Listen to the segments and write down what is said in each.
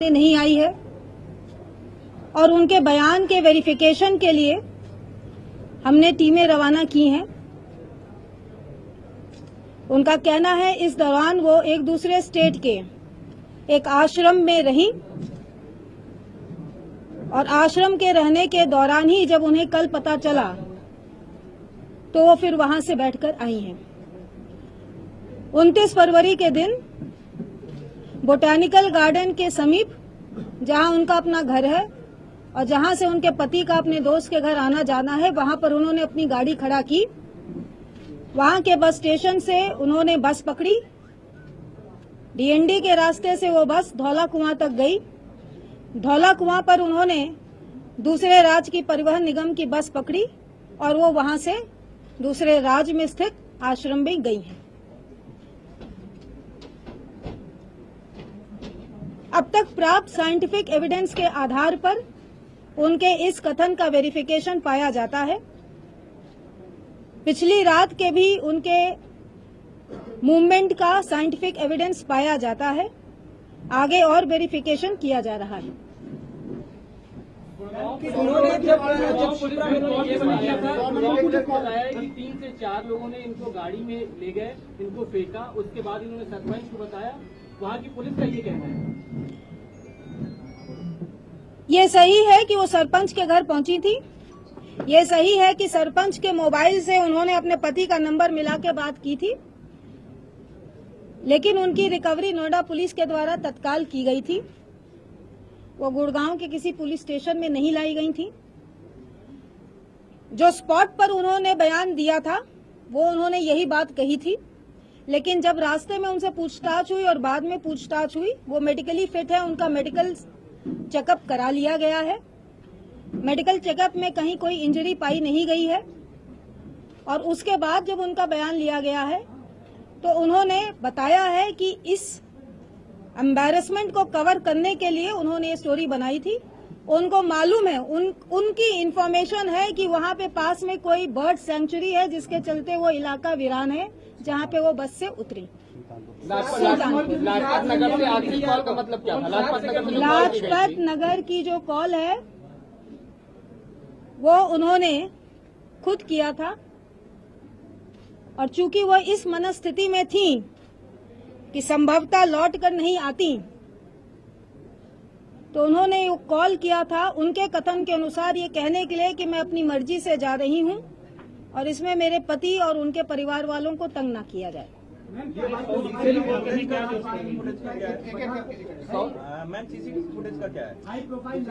नहीं आई है और उनके बयान के वेरिफिकेशन के लिए हमने टीमें रवाना की हैं। उनका कहना है इस दौरान वो एक दूसरे स्टेट के एक आश्रम में रहीं और आश्रम के रहने के दौरान ही जब उन्हें कल पता चला तो वो फिर वहां से बैठकर आई हैं। 29 फरवरी के दिन बोटैनिकल गार्डन के समीप जहां उनका अपना घर है और जहां से उनके पति का अपने दोस्त के घर आना जाना है, वहां पर उन्होंने अपनी गाड़ी खड़ा की। वहां के बस स्टेशन से उन्होंने बस पकड़ी। डीएनडी के रास्ते से वो बस धौला कुआं तक गई। धौला कुआं पर उन्होंने दूसरे राज्य की परिवहन निगम की बस पकड़ी और वो वहां से दूसरे राज्य में स्थित आश्रम में गई हैं। अब तक प्राप्त साइंटिफिक एविडेंस के आधार पर उनके इस कथन का वेरिफिकेशन पाया जाता है। पिछली रात के भी उनके मूवमेंट का साइंटिफिक एविडेंस पाया जाता है। आगे और वेरिफिकेशन किया जा रहा है। उन्होंने जब बताया कि 3 से 4 लोगों ने इनको गाड़ी में ले गए, इनको फेंका, उसके बाद इन्होंने सरपंच को बताया। वहाँ की पुलिस का ये कहना है। ये सही है कि वो सरपंच के घर पहुंची थी। ये सही है कि सरपंच के मोबाइल से उन्होंने अपने पति का नंबर मिला के बात की थी, लेकिन उनकी रिकवरी नोएडा पुलिस के द्वारा तत्काल की गई थी। वो गुड़गांव के किसी पुलिस स्टेशन में नहीं लाई गई थी। जो स्पॉट पर उन्होंने बयान दिया था वो उन्होंने यही बात कही थी, लेकिन जब रास्ते में उनसे पूछताछ हुई और बाद में पूछताछ हुई, वो मेडिकली फिट है, उनका मेडिकल चेकअप करा लिया गया है। मेडिकल चेकअप में कहीं कोई इंजरी पाई नहीं गई है। और उसके बाद जब उनका बयान लिया गया है तो उन्होंने बताया है कि इस एम्बैरेसमेंट को कवर करने के लिए उन्होंने ये स्टोरी बनाई थी। उनको मालूम है, उनकी इंफॉर्मेशन है कि वहां पे पास में कोई बर्ड सेंचुरी है, जिसके चलते वो इलाका वीरान है जहां पे वो बस से उतरी। लाजपत नगर से आखिरी कॉल का मतलब क्या था? लाजपत नगर की जो कॉल है वो उन्होंने खुद किया था और चूंकि वो इस मनस्थिति में थी कि संभवतः लौट कर नहीं आती, तो उन्होंने वो कॉल किया था उनके कथन के अनुसार ये कहने के लिए कि मैं अपनी मर्जी से जा रही हूं और इसमें मेरे पति और उनके परिवार वालों को तंग ना किया जाए। मैम, सीसीटीवी फुटेज का क्या है? हाई प्रोफाइल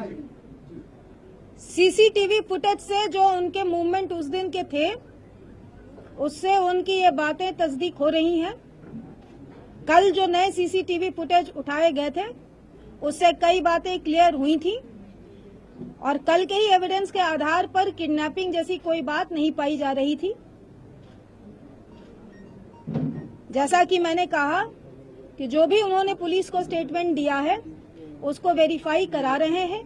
सीसीटीवी फुटेज से जो उनके मूवमेंट उस दिन के थे उससे उनकी ये बातें तस्दीक हो रही हैं। कल जो नए सीसीटीवी फुटेज उठाए गए थे उससे कई बातें क्लियर हुई थी और कल के ही एविडेंस के आधार पर किडनैपिंग जैसी कोई बात नहीं पाई जा रही थी। जैसा कि मैंने कहा कि जो भी उन्होंने पुलिस को स्टेटमेंट दिया है उसको वेरीफाई करा रहे हैं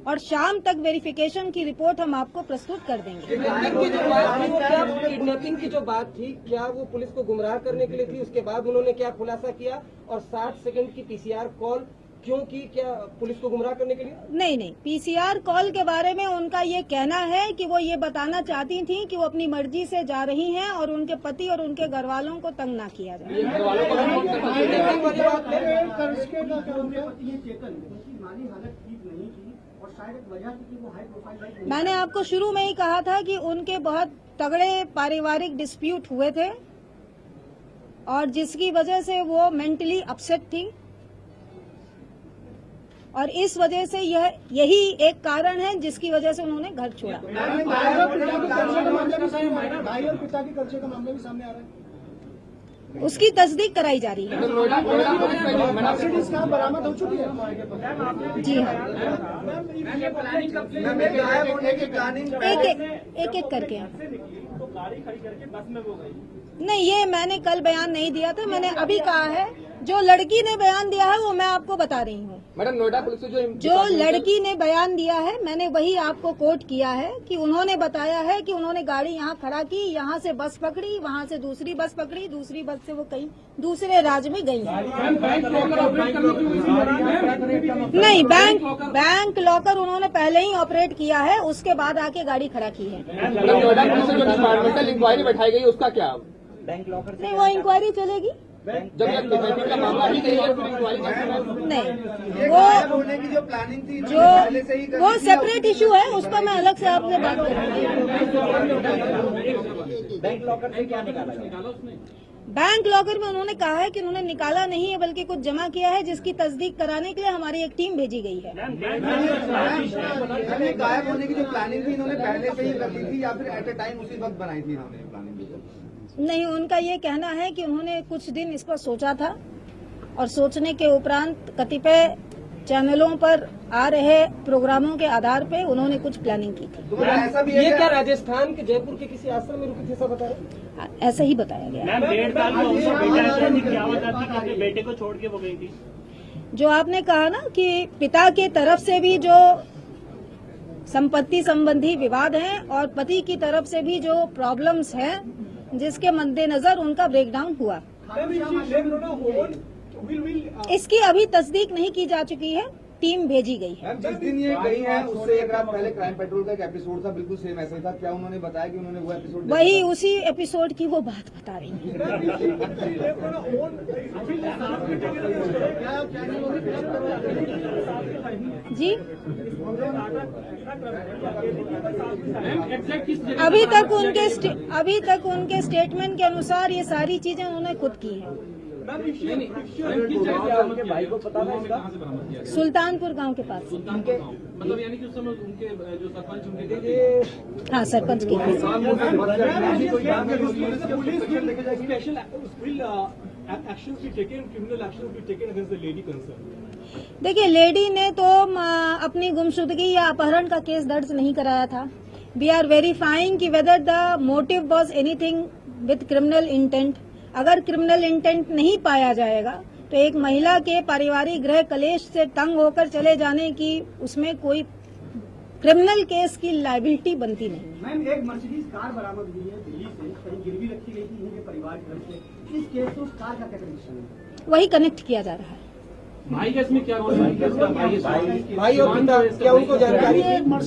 और शाम तक वेरिफिकेशन की रिपोर्ट हम आपको प्रस्तुत कर देंगे। किडनैपिंग की जो बात थी, क्या वो पुलिस को गुमराह करने के लिए थी? उसके बाद उन्होंने क्या खुलासा किया? और 60 सेकंड की पीसीआर कॉल क्यों की? क्या पुलिस को गुमराह करने के लिए? नहीं, पीसीआर कॉल के बारे में उनका ये कहना है कि वो ये बताना चाहती थी कि वो अपनी मर्जी से जा रही हैं और उनके पति और उनके घर वालों को तंग ना किया जाए। मैंने आपको शुरू में ही कहा था कि उनके बहुत तगड़े पारिवारिक डिस्प्यूट हुए थे और जिसकी वजह से वो मेंटली अपसेट थी और इस वजह से यही एक कारण है जिसकी वजह से उन्होंने घर छोड़ा। भाई और पिता के कर्जे का मामला भी सामने आ रहा है। उसकी तस्दीक कराई जा रही है। बरामद हो चुकी है? जी हाँ, एक करके। तो गाड़ी खड़ी करके बस में वो गई। नहीं, ये मैंने कल बयान नहीं दिया था। मैंने अभी कहा है जो लड़की ने बयान दिया है वो मैं आपको बता रही हूँ। मैडम, नोएडा पुलिस से जो लड़की ने बयान दिया है मैंने वही आपको कोट किया है कि उन्होंने बताया है कि उन्होंने गाड़ी यहाँ खड़ा की, यहाँ से बस पकड़ी, वहाँ से दूसरी बस पकड़ी, दूसरी बस से वो कहीं दूसरे राज्य में गई हैं। नहीं, बैंक लॉकर उन्होंने पहले ही ऑपरेट किया है, उसके बाद आके गाड़ी खड़ा की है। नोएडा पुलिस से जो डिपार्टमेंटल इंक्वायरी बैठाई गई उसका क्या? बैंक लॉकर नहीं, वो इंक्वायरी चलेगी। जब ये का मामला ही नहीं है, फिर इंक्वायरी नहीं, वो होने की जो प्लानिंग थी जो वो सेपरेट इशू है, उस पर मैं अलग से आपसे बात करूंगी। बैंक लॉकर से क्या निकाला बैंक लॉकर में उन्होंने कहा है कि उन्होंने निकाला नहीं है बल्कि कुछ जमा किया है, जिसकी तस्दीक कराने के लिए हमारी एक टीम भेजी गई है। गायब होने की जो प्लानिंग थी इन्होंने पहले से ही कर ली थी या फिर एट ए टाइम उसी वक्त बनाई थी इन्होंने प्लानिंग? नहीं, उनका ये कहना है कि उन्होंने कुछ दिन इस पर सोचा था और सोचने के उपरांत कतिपय चैनलों पर आ रहे प्रोग्रामों के आधार पे उन्होंने कुछ प्लानिंग की थी। तो ऐसा भी है ये क्या राजस्थान के जयपुर के किसी आश्रम में रुकी थी, ऐसा बता रहे? ऐसा ही बताया गया। मैम, 1.5 साल में उनका बेटा ऐसा नहीं क्या वजह थी कि अपने बेटे को छोड़ के वो गई थी? जो आपने कहा ना कि पिता के तरफ से भी जो संपत्ति संबंधी विवाद हैं और पति की तरफ से भी जो प्रॉब्लम्स हैं, जिसके मद्देनजर उनका ब्रेकडाउन हुआ, इसकी अभी तस्दीक नहीं की जा चुकी है, टीम भेजी गई है। जिस दिन ये गई है उससे एक रात पहले क्राइम पेट्रोल का एक एपिसोड था, बिल्कुल सेम ऐसा ही था। क्या उन्होंने बताया कि उन्होंने वो एपिसोड वही उसी एपिसोड की वो बात बता रही हूँ। जी, अभी तक उनके स्टेटमेंट के अनुसार ये सारी चीजें उन्होंने खुद की हैं। भाई को पता था इसका? सुल्तानपुर गांव के पास। मतलब यानी कि उस समय उनके जो सरपंच उनके हाँ, सरपंच के पास। देखिए, लेडी ने तो अपनी गुमशुदगी या अपहरण का केस दर्ज नहीं कराया था। वी आर वेरीफाइंग कि whether the motive was anything with criminal intent. अगर क्रिमिनल इंटेंट नहीं पाया जाएगा तो एक महिला के पारिवारिक गृह कलेश से तंग होकर चले जाने की उसमें कोई क्रिमिनल केस की लायबिलिटी बनती नहीं। मैम, एक मर्सिडीज कार बरामद हुई है दिल्ली से, कहीं गिरवी रखी गई थी इनके परिवार की तरफ से। इस केस से उस कार का क्या कनेक्शन है? वही कनेक्ट किया जा रहा है। भाई का इसमें क्या रोल है? भाई और पिता, क्या उनको जानकारी है? मैम,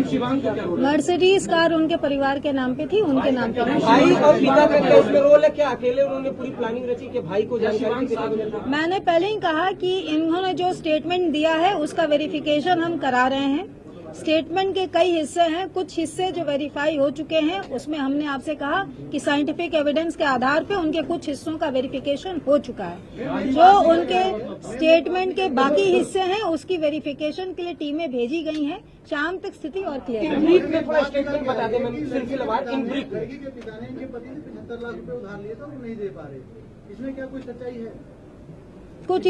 शिवांग का क्या रोल है? मर्सिडीज कार उनके परिवार के नाम पे थी, उनके नाम पे नहीं। भाई और पिता का क्या इसमें रोल है? क्या अकेले उन्होंने पूरी प्लानिंग रची कि भाई को जानकारी थी? मैंने पहले ही कहा कि इन्होंने जो स्टेटमेंट दिया है उसका वेरिफिकेशन हम करा रहे हैं। स्टेटमेंट के कई हिस्से हैं, कुछ हिस्से जो वेरीफाई हो चुके हैं, उसमें हमने आपसे कहा कि साइंटिफिक एविडेंस के आधार पे उनके कुछ हिस्सों का वेरिफिकेशन हो चुका है। जो उनके स्टेटमेंट के बाकी हिस्से हैं उसकी वेरिफिकेशन के लिए टीमें भेजी गई हैं। शाम तक स्थिति और क्लियर इन ब्रीफ में थोड़ा स्टेटमेंट बता दें मैम, सिलसिलेवार इन ब्रीफ। के पिता ने इनके पति ने 75 लाख रुपए उधार लिए था, वो नहीं दे पा रहे। इसमें क्या कोई सच्चाई है? कुछ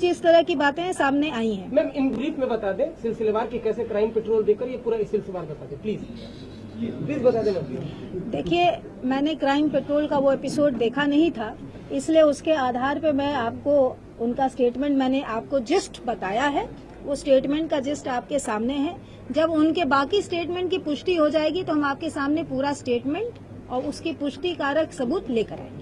इस तरह की बातें सामने आई हैं। मैम, इन ब्रीफ में बता दें सिलसिलेवार की कैसे क्राइम पेट्रोल देकर ये पूरा सिलसिलेवार बता दें प्लीज बता दें मैम। देखिए, मैंने क्राइम पेट्रोल का वो एपिसोड देखा नहीं था, इसलिए उसके आधार पे मैं आपको उनका स्टेटमेंट मैंने आपको जिस्ट बताया है। वो स्टेटमेंट का जिस्ट आपके सामने है। जब उनके बाकी स्टेटमेंट की पुष्टि हो जाएगी तो हम आपके सामने पूरा स्टेटमेंट और उसकी पुष्टि कारक सबूत लेकर आएंगे।